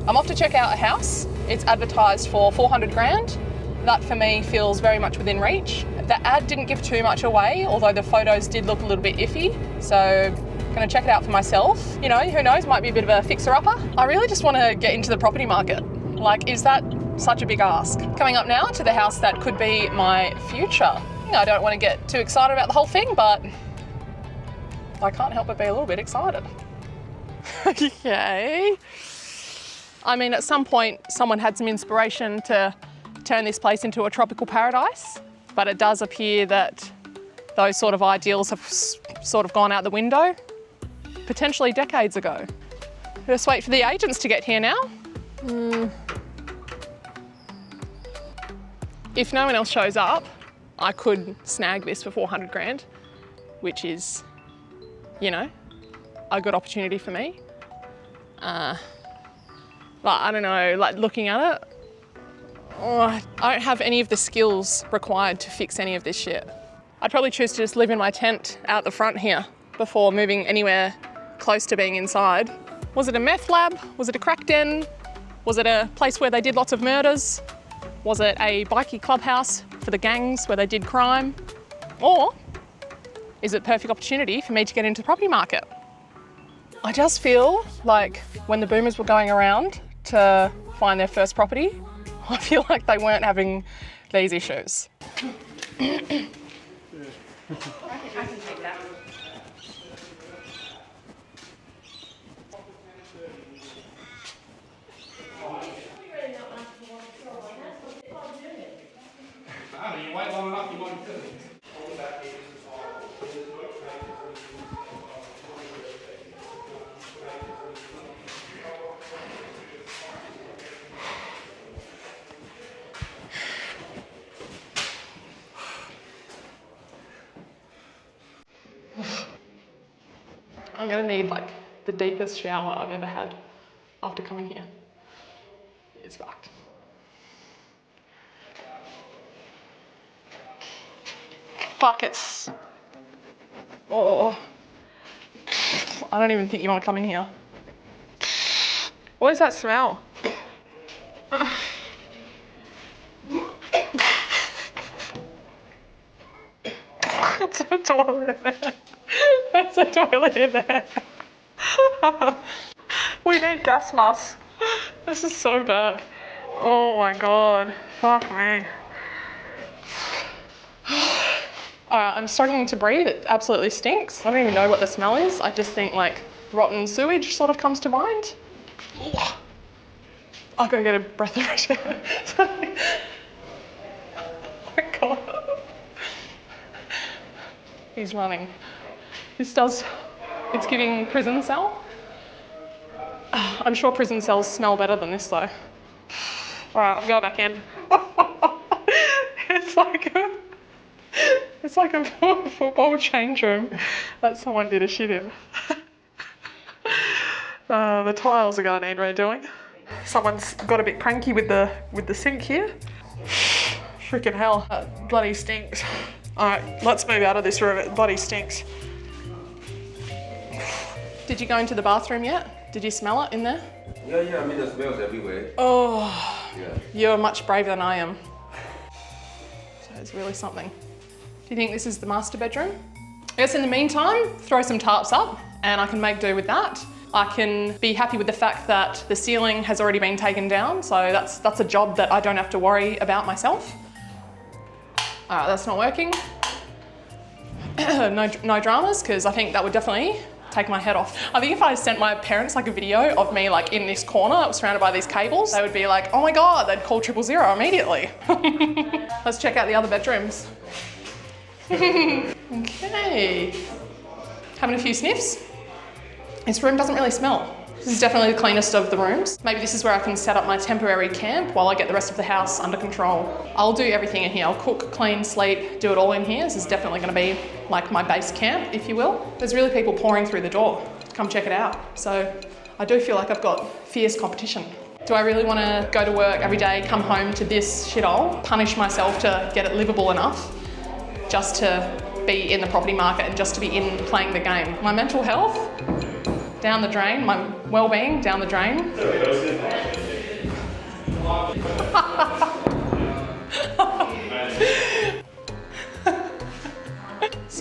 I'm off to check out a house. It's advertised for 400 grand. That for me feels very much within reach. The ad didn't give too much away, although the photos did look a little bit iffy. So I'm gonna check it out for myself. You know, who knows, might be a bit of a fixer-upper. I really just wanna get into the property market. Like, is that such a big ask? Coming up now to the house that could be my future. I don't wanna get too excited about the whole thing, but I can't help but be a little bit excited. Okay. I mean, at some point, someone had some inspiration to turn this place into a tropical paradise, but it does appear that those sort of ideals have sort of gone out the window, potentially decades ago. Just wait for the agents to get here now. If no one else shows up, I could snag this for 400 grand, which is, you know, a good opportunity for me. But I don't know, like looking at it, I don't have any of the skills required to fix any of this shit. I'd probably choose to just live in my tent out the front here before moving anywhere close to being inside. Was it a meth lab? Was it a crack den? Was it a place where they did lots of murders? Was it a bikie clubhouse for the gangs where they did crime? Or is it a perfect opportunity for me to get into the property market? I just feel like when the boomers were going around to find their first property, I feel like they weren't having these issues. I can take that. You wait long enough, you might do it. I'm gonna need like the deepest shower I've ever had after coming here. It's fucked. Fuck, it's... Oh. I don't even think you want to come in here. What is that smell? That's a toilet in there. That's a toilet in there. We need gas masks. This is so bad. Oh my god. Fuck me. Alright, I'm struggling to breathe. It absolutely stinks. I don't even know what the smell is. I just think like rotten sewage sort of comes to mind. I'll go get a breath of fresh air. Oh my god. He's running. This does, it's giving prison cell. I'm sure prison cells smell better than this though. Alright, I'm going back in. It's like a football change room that someone did a shit in. The tiles are gonna need redoing. Someone's got a bit cranky with the sink here. Freaking hell, that bloody stinks. Alright, let's move out of this room, it bloody stinks. Did you go into the bathroom yet? Did you smell it in there? Yeah, I mean the smells everywhere. Oh, yeah. You're much braver than I am. So it's really something. Do you think this is the master bedroom? I guess in the meantime, throw some tarps up and I can make do with that. I can be happy with the fact that the ceiling has already been taken down, so that's a job that I don't have to worry about myself. Alright, that's not working. No dramas, because I think that would definitely take my head off. I think if I sent my parents like a video of me like in this corner surrounded by these cables, they would be like, oh my god, they'd call 000 immediately. Let's check out the other bedrooms. Okay. Having a few sniffs. This room doesn't really smell. This is definitely the cleanest of the rooms. Maybe this is where I can set up my temporary camp while I get the rest of the house under control. I'll do everything in here. I'll cook, clean, sleep, do it all in here. This is definitely gonna be like my base camp, if you will. There's really people pouring through the door to come check it out. So I do feel like I've got fierce competition. Do I really wanna go to work every day, come home to this shithole, punish myself to get it livable enough just to be in the property market and just to be in playing the game? My mental health, down the drain. My well-being, down the drain.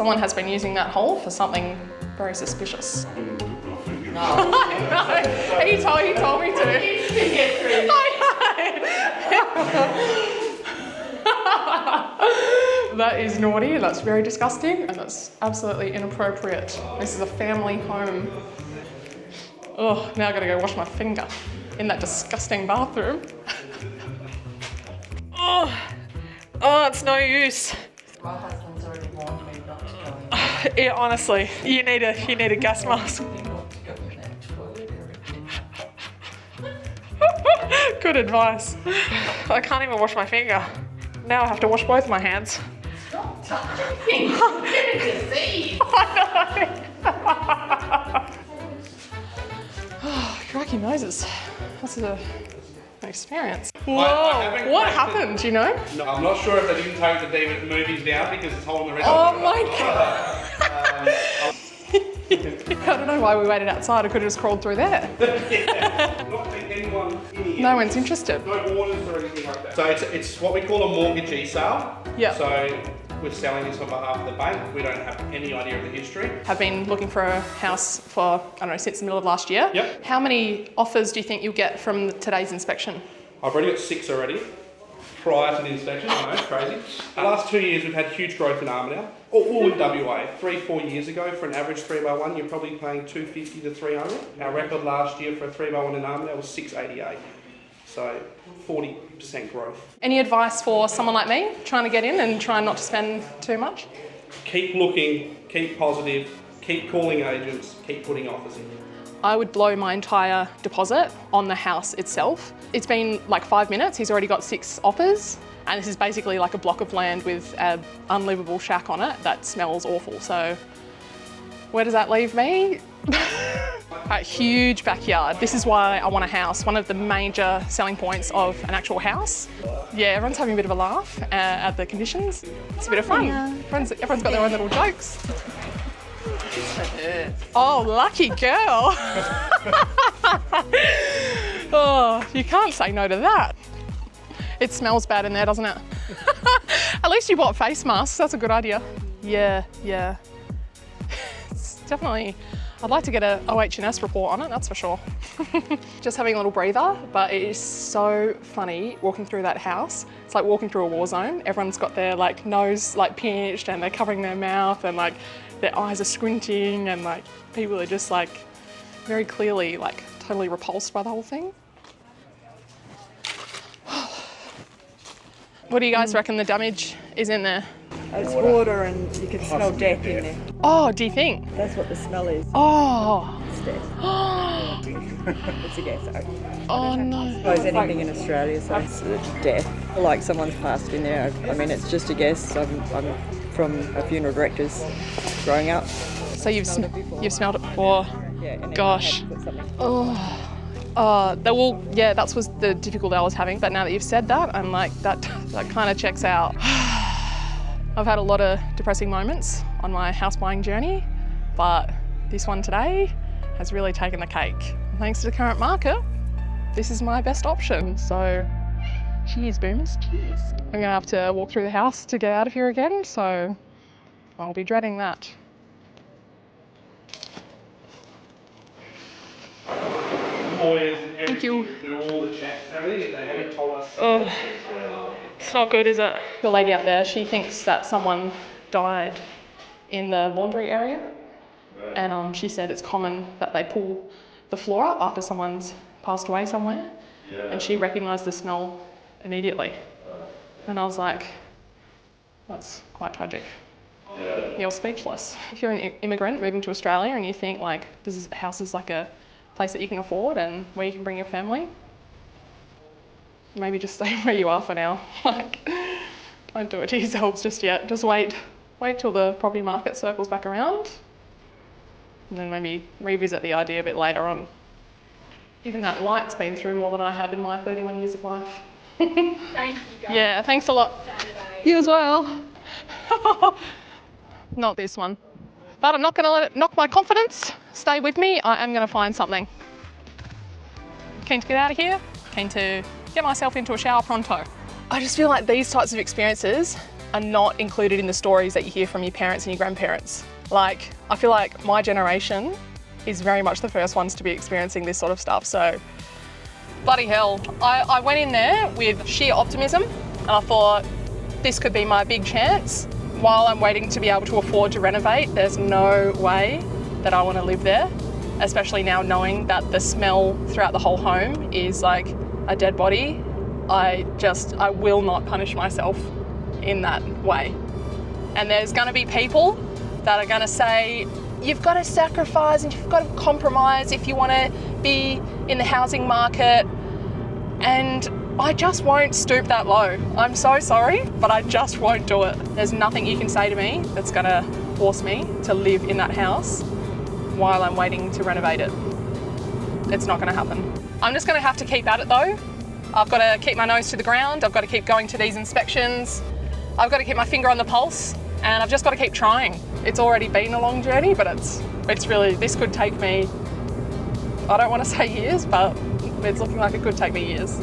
Someone has been using that hole for something very suspicious. No. I know. He told me to. That is naughty, that's very disgusting, and that's absolutely inappropriate. This is a family home. Oh, now I gotta go wash my finger in that disgusting bathroom. Oh, it's no use. My husband's already warned me not to go in. Yeah, honestly, you need a gas mask. Not to go in that toilet area. Good advice. I can't even wash my finger. Now I have to wash both my hands. Stop touching things. You're getting disease. I know. Oh, crikey Moses. That's an experience. Whoa, haven't what cracked happened, you know? No, I'm not sure if they didn't take the DVD movies down because it's holding the rest Oh of it. my God. I don't know why we waited outside. I could have just crawled through there. Not think anyone in here. No one's interested. No warnings or anything like that. So it's what we call a mortgagee sale. Yeah. So we're selling this on behalf of the bank. We don't have any idea of the history. Have been looking for a house for, I don't know, since the middle of last year. Yep. How many offers do you think you'll get from today's inspection? I've already got 6 already prior to the inspection. I know, crazy. The last 2 years we've had huge growth in Armidale. All in WA. 3-4 years ago, for an average 3x1, you're probably paying 250 to 300. Our record last year for a 3x1 in Armidale was 688. So 40% growth. Any advice for someone like me trying to get in and trying not to spend too much? Keep looking, keep positive, keep calling agents, keep putting offers in. I would blow my entire deposit on the house itself. It's been like 5 minutes, he's already got 6 offers, and this is basically like a block of land with an unlivable shack on it that smells awful. So where does that leave me? A huge backyard. This is why I want a house. One of the major selling points of an actual house. Yeah, everyone's having a bit of a laugh at the conditions. It's a bit of fun. Everyone's got their own little jokes. Oh, lucky girl. Oh, you can't say no to that. It smells bad in there, doesn't it? At least you bought face masks. That's a good idea. Yeah. It's definitely, I'd like to get a OH&S report on it, that's for sure. Just having a little breather, but it is so funny walking through that house. It's like walking through a war zone. Everyone's got their like nose like pinched and they're covering their mouth and like their eyes are squinting and like people are just like very clearly like totally repulsed by the whole thing. What do you guys reckon the damage is in there? It's water and you can smell death in there. Oh, do you think? That's what the smell is. Oh. It's death. It's a gas. Oh no. I suppose anything in Australia, so it's death. Like someone's passed in there. I mean, it's just a guess. I'm from a funeral director's growing up. So you've smelled it before? Yeah. And then Gosh. I had to put something. That was the difficulty I was having. But now that you've said that, I'm like, that kind of checks out. I've had a lot of depressing moments on my house buying journey, but this one today has really taken the cake. Thanks to the current market, this is my best option. So cheers, boomers, cheers. I'm gonna have to walk through the house to get out of here again, so I'll be dreading that. Lawyers and everything. Thank you. Do all the checks and everything. They haven't told us. Oh, it's not good, is it? The lady out there, she thinks that someone died in the laundry area. And she said it's common that they pull the floor up after someone's passed away somewhere. And she recognised the smell immediately. And I was like, that's quite tragic. You're speechless. If you're an immigrant moving to Australia and you think like this house is like a place that you can afford and where you can bring your family, maybe just stay where you are for now. Like, don't do it to yourselves just yet. Just wait till the property market circles back around, and then maybe revisit the idea a bit later on. Even that light's been through more than I have in my 31 years of life. Thank you, guys. Yeah, thanks a lot. You as well. Not this one. But I'm not going to let it knock my confidence. Stay with me. I am going to find something. Keen to get out of here. Keen to get myself into a shower pronto. I just feel like these types of experiences are not included in the stories that you hear from your parents and your grandparents. Like, I feel like my generation is very much the first ones to be experiencing this sort of stuff, so bloody hell. I went in there with sheer optimism and I thought this could be my big chance. While I'm waiting to be able to afford to renovate, there's no way that I want to live there, especially now knowing that the smell throughout the whole home is like a dead body. I will not punish myself in that way. And there's going to be people that are going to say, you've got to sacrifice and you've got to compromise if you want to be in the housing market. And I just won't stoop that low. I'm so sorry, but I just won't do it. There's nothing you can say to me that's going to force me to live in that house while I'm waiting to renovate it. It's not going to happen. I'm just going to have to keep at it though. I've got to keep my nose to the ground. I've got to keep going to these inspections. I've got to keep my finger on the pulse, and I've just got to keep trying. It's already been a long journey, but it's really, this could take me, I don't want to say years, but it's looking like it could take me years.